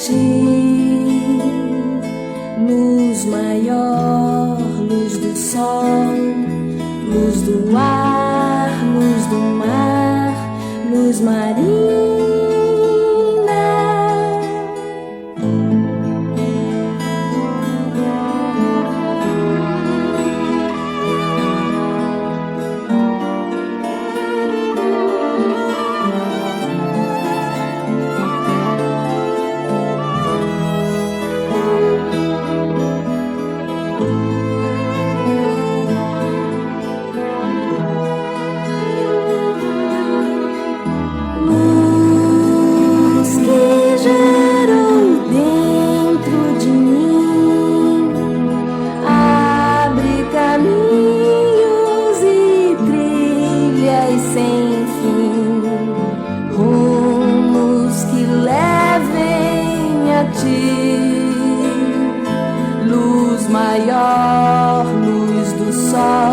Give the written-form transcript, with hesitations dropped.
ti, luz maior, luz do sol, luz do ar, luz do mar, luz marina. Sem fim, rumos que levem a ti, luz maior, luz do sol.